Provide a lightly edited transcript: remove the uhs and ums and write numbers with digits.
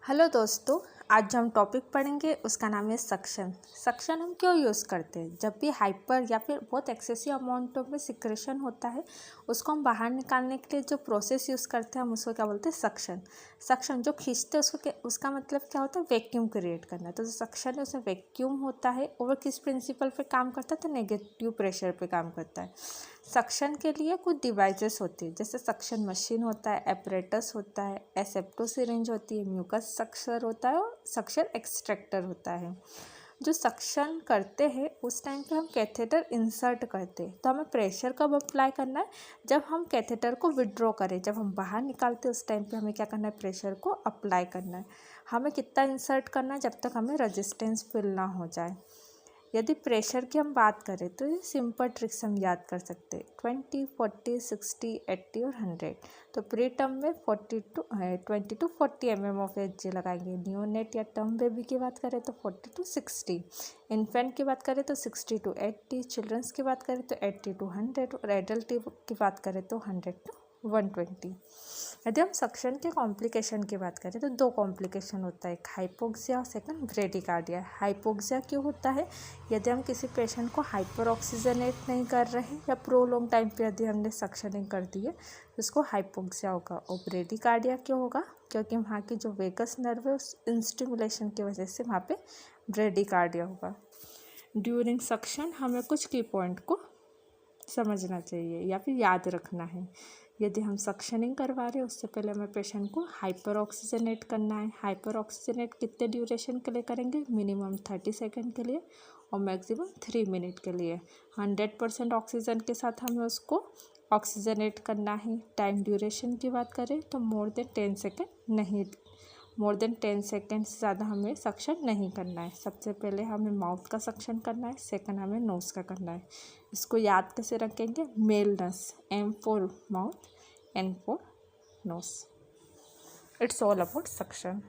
Hello दोस्तों, आज जो हम टॉपिक पढ़ेंगे उसका नाम है सक्शन। सक्शन हम क्यों यूज़ करते हैं? जब भी हाइपर या फिर बहुत एक्सेसिव अमाउंटों में सिक्रेशन होता है, उसको हम बाहर निकालने के लिए जो प्रोसेस यूज़ करते हैं हम उसको क्या बोलते हैं? सक्शन। सक्शन जो खींचते हैं उसका मतलब क्या होता है? वैक्यूम क्रिएट करना। तो जो सक्शन है उसमें वैक्यूम होता है और किस प्रिंसिपल पे काम करता है? तो नेगेटिव प्रेशर पे काम करता है। सक्शन के लिए कुछ डिवाइसेस होती है, जैसे सक्शन मशीन होता है, एपरेटस होता है, एसेप्टो सिरिंज होती है, म्यूकस सक्शन होता है और सक्शन एक्सट्रैक्टर होता है। जो सक्शन करते हैं उस टाइम पे हम कैथेटर इंसर्ट करते हैं। तो हमें प्रेशर कब अप्लाई करना है? जब हम कैथेटर को विड्रॉ करें, जब हम बाहर निकालते हैं उस टाइम पे हमें क्या करना है? प्रेशर को अप्लाई करना है। हमें कितना इंसर्ट करना है? जब तक हमें रेजिस्टेंस फील ना हो जाए। यदि प्रेशर की हम बात करें तो ये सिंपल ट्रिक्स हम याद कर सकते हैं, 20, 40, 60, 80 और 100। तो प्री टर्म में 20 to 40 mm ऑफ एच लगाएंगे। नियोनेट या टर्म बेबी की बात करें तो 40 to 60, इन्फेंट की बात करें तो 60 to 80, चिल्ड्रंस की बात करें तो 80 to 100 और एडल्ट की बात करें तो 100 to 120। यदि हम सक्शन के कॉम्प्लिकेशन की बात करें तो दो कॉम्प्लिकेशन होता है, एक हाइपोक्सिया और सेकंड ब्रेडिकार्डिया। हाइपोक्सिया क्यों होता है? यदि हम किसी पेशेंट को हाइपर ऑक्सीजनेट नहीं कर रहे या प्रोलॉन्ग टाइम पे यदि हमने सक्शनिंग कर दी है तो उसको हाइपोक्सिया होगा। और ब्रेडिकार्डिया क्यों होगा? क्योंकि वहाँ की जो वेगस नर्व है उस इंस्टिमुलेशन की वजह से वहाँ पे ब्रेडिकार्डिया होगा। ड्यूरिंग सक्शन हमें कुछ की पॉइंट को समझना चाहिए या फिर याद रखना है। यदि हम सक्शनिंग करवा रहे हैं उससे पहले हमें पेशेंट को हाइपर ऑक्सीजनेट करना है। हाइपर ऑक्सीजनेट कितने ड्यूरेशन के लिए करेंगे? मिनिमम 30 सेकेंड के लिए और मैक्सिमम 3 मिनट के लिए। 100% ऑक्सीजन के साथ हमें उसको ऑक्सीजनेट करना है। टाइम ड्यूरेशन की बात करें तो मोर देन 10 सेकेंड से ज़्यादा हमें सक्शन नहीं करना है। सबसे पहले हमें माउथ का सक्शन करना है, सेकंड हमें नोज़ का करना है। इसको याद कैसे रखेंगे? मेल नस, M for mouth, N for nose. It's all about suction.